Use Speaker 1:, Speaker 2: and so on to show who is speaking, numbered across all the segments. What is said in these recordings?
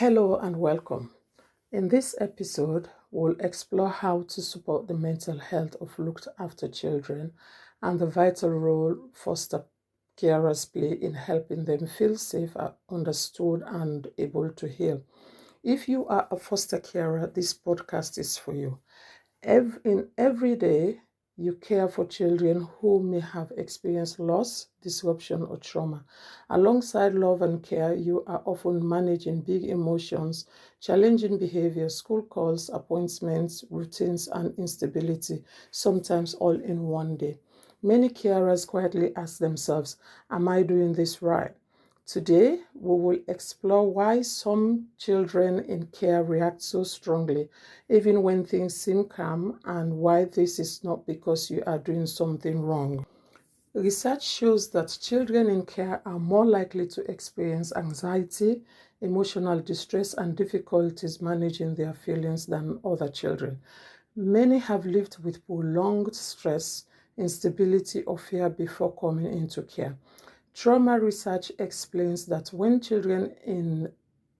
Speaker 1: Hello and welcome. In this episode, we'll explore how to support the mental health of looked after children and the vital role foster carers play in helping them feel safe, understood, and able to heal. If you are a foster carer, this podcast is for you. In every day, you care for children who may have experienced loss, disruption, or trauma. Alongside love and care, you are often managing big emotions, challenging behavior, school calls, appointments, routines, and instability, sometimes all in one day. Many carers quietly ask themselves, am I doing this right? Today, we will explore why some children in care react so strongly, even when things seem calm, and why this is not because you are doing something wrong. Research shows that children in care are more likely to experience anxiety, emotional distress, and difficulties managing their feelings than other children. Many have lived with prolonged stress, instability, or fear before coming into care. Trauma research explains that when children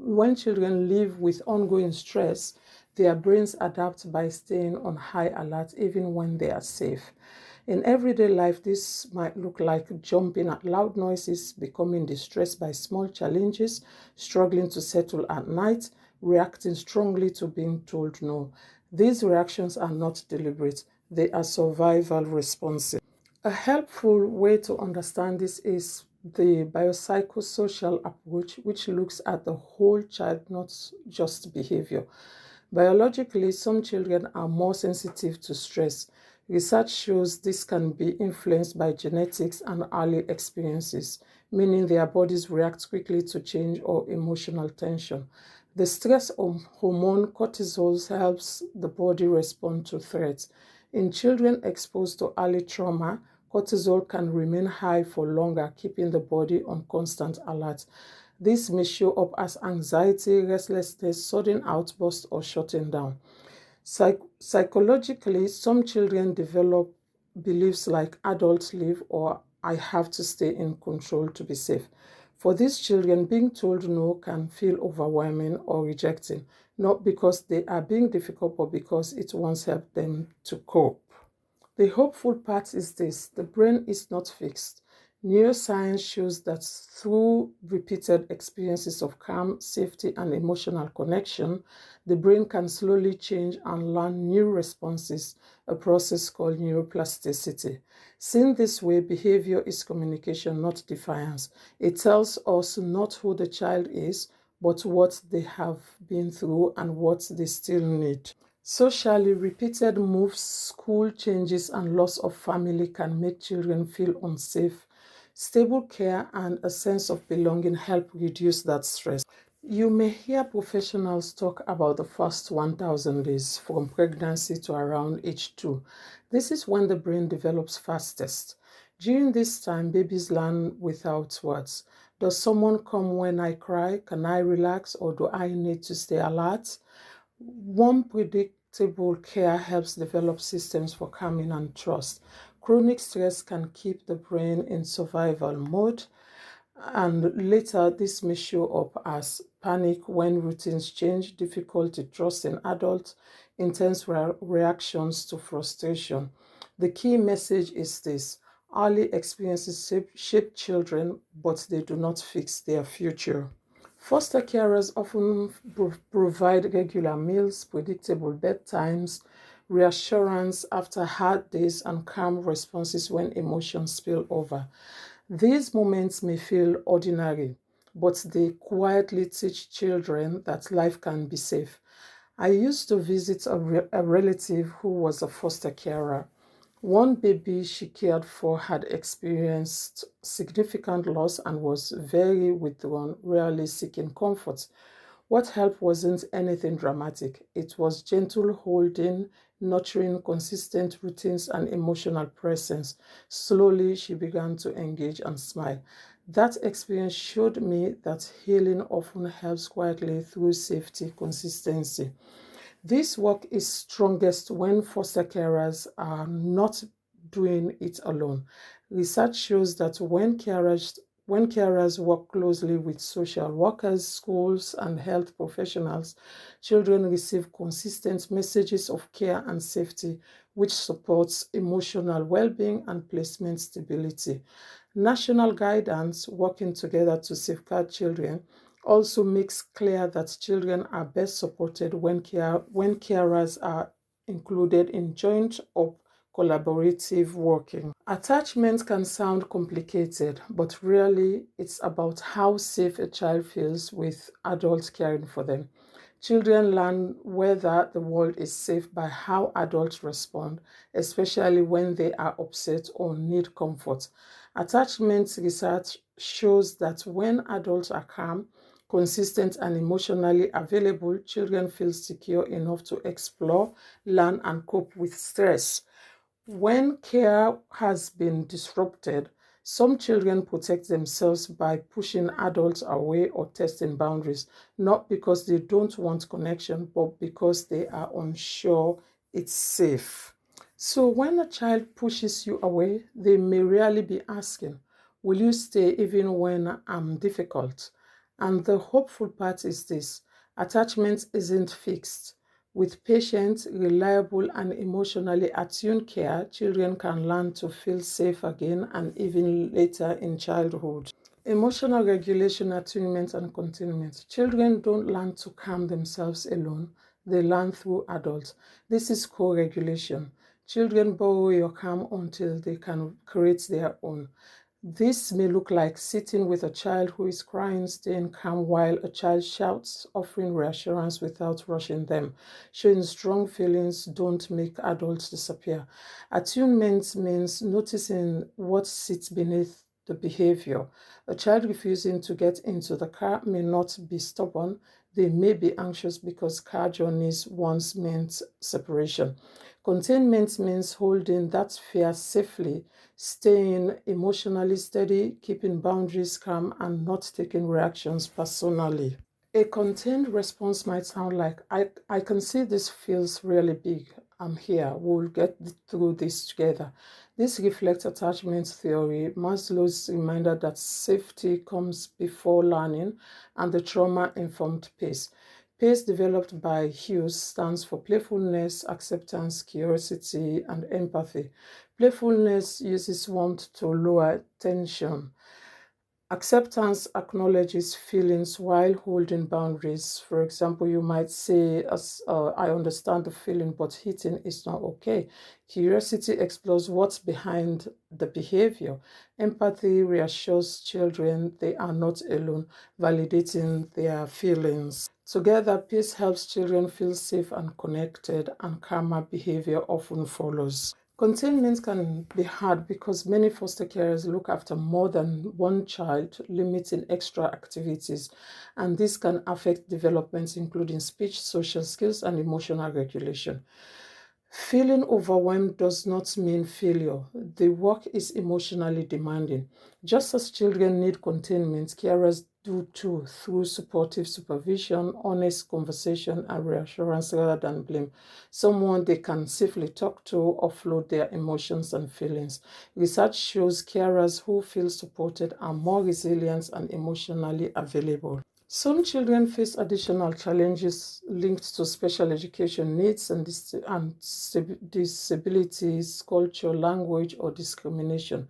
Speaker 1: live with ongoing stress, their brains adapt by staying on high alert even when they are safe. In everyday life, this might look like jumping at loud noises, becoming distressed by small challenges, struggling to settle at night, reacting strongly to being told no. These reactions are not deliberate, they are survival responses. A helpful way to understand this is the biopsychosocial approach, which looks at the whole child, not just behavior. Biologically, some children are more sensitive to stress. Research shows this can be influenced by genetics and early experiences, meaning their bodies react quickly to change or emotional tension. The stress hormone cortisol helps the body respond to threats. In children exposed to early trauma, cortisol can remain high for longer, keeping the body on constant alert. This may show up as anxiety, restlessness, sudden outbursts, or shutting down. Psychologically, some children develop beliefs like adults live or I have to stay in control to be safe. For these children, being told no can feel overwhelming or rejecting, not because they are being difficult, but because it once helped them to cope. The hopeful part is this: the brain is not fixed. Neuroscience shows that through repeated experiences of calm, safety, and emotional connection, the brain can slowly change and learn new responses, a process called neuroplasticity. Seen this way, behavior is communication, not defiance. It tells us not who the child is, but what they have been through and what they still need. Socially, repeated moves, school changes, and loss of family can make children feel unsafe. Stable care and a sense of belonging help reduce that stress. You may hear professionals talk about the first 1,000 days from pregnancy to around age 2. This is when the brain develops fastest. During this time, babies learn without words. Does someone come when I cry? Can I relax, or do I need to stay alert? One predictable care helps develop systems for calming and trust. Chronic stress can keep the brain in survival mode, and later this may show up as panic when routines change, difficulty trusting adults, intense reactions to frustration. The key message is this: early experiences shape children, but they do not fix their future. Foster carers often provide regular meals, predictable bedtimes, reassurance after hard days, and calm responses when emotions spill over. These moments may feel ordinary, but they quietly teach children that life can be safe. I used to visit a relative who was a foster carer. One baby she cared for had experienced significant loss and was very withdrawn, rarely seeking comfort. What helped wasn't anything dramatic. It was gentle holding, nurturing, consistent routines, and emotional presence. Slowly, she began to engage and smile. That experience showed me that healing often helps quietly through safety, consistency. This work is strongest when foster carers are not doing it alone. Research shows that when carers When carers work closely with social workers, schools, and health professionals, children receive consistent messages of care and safety, which supports emotional well-being and placement stability. National guidance, working together to safeguard children, also makes clear that children are best supported when carers are included in joint or collaborative working. Attachment can sound complicated, but really it's about how safe a child feels with adults caring for them. Children learn whether the world is safe by how adults respond, especially when they are upset or need comfort. Attachment research shows that when adults are calm, consistent, and emotionally available, children feel secure enough to explore, learn, and cope with stress. When care has been disrupted, some children protect themselves by pushing adults away or testing boundaries, not because they don't want connection, but because they are unsure it's safe. So when a child pushes you away, they may really be asking, will you stay even when I'm difficult? And the hopeful part is this: attachment isn't fixed. With patient, reliable, and emotionally attuned care, children can learn to feel safe again and even later in childhood. Emotional regulation, attunement, and containment. Children don't learn to calm themselves alone, they learn through adults. This is co regulation. Children borrow your calm until they can create their own. This may look like sitting with a child who is crying, staying calm while a child shouts, offering reassurance without rushing them. Showing strong feelings don't make adults disappear. Attunement means noticing what sits beneath the behavior. A child refusing to get into the car may not be stubborn. They may be anxious because car journeys once meant separation. Containment means holding that fear safely, staying emotionally steady, keeping boundaries calm, and not taking reactions personally. A contained response might sound like, I can see this feels really big. I'm here. We'll get through this together. This reflects attachment theory, Maslow's reminder that safety comes before learning, and the trauma-informed pace. PACE, developed by Hughes, stands for playfulness, acceptance, curiosity, and empathy. Playfulness uses warmth to lower tension. Acceptance acknowledges feelings while holding boundaries. For example, you might say, I understand the feeling, but hitting is not okay. Curiosity explores what's behind the behavior. Empathy reassures children they are not alone, validating their feelings. Together, peace helps children feel safe and connected, and calmer behavior often follows. Containment can be hard because many foster carers look after more than one child, limiting extra activities, and this can affect development, including speech, social skills, and emotional regulation. Feeling overwhelmed does not mean failure. The work is emotionally demanding. Just as children need containment, carers do too, through supportive supervision, honest conversation, and reassurance rather than blame. Someone they can safely talk to, offload their emotions and feelings. Research shows carers who feel supported are more resilient and emotionally available. Some children face additional challenges linked to special education needs and disabilities, culture, language, or discrimination.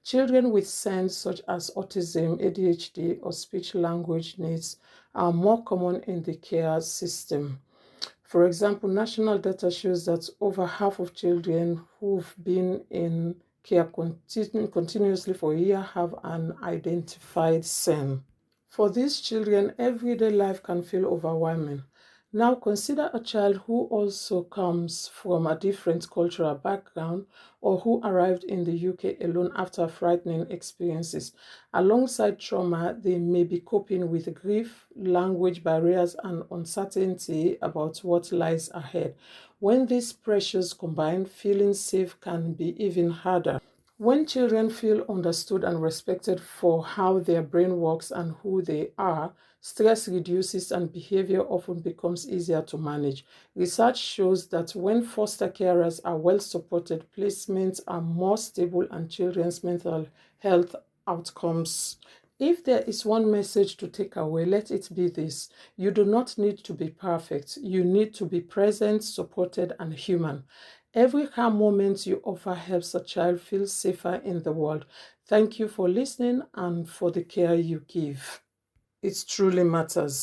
Speaker 1: Children with signs such as autism, ADHD, or speech language needs are more common in the care system. For example, national data shows that over half of children who've been in care continuously for a year have an identified SEN. For these children, everyday life can feel overwhelming. Now consider a child who also comes from a different cultural background or who arrived in the UK alone after frightening experiences. Alongside trauma, they may be coping with grief, language barriers, and uncertainty about what lies ahead. When these pressures combine, feeling safe can be even harder. When children feel understood and respected for how their brain works and who they are, stress reduces and behavior often becomes easier to manage. Research shows that when foster carers are well supported, placements are more stable and children's mental health outcomes. If there is one message to take away, let it be this: you do not need to be perfect. You need to be present, supported, and human. Every calm moment you offer helps a child feel safer in the world. Thank you for listening and for the care you give. It truly matters.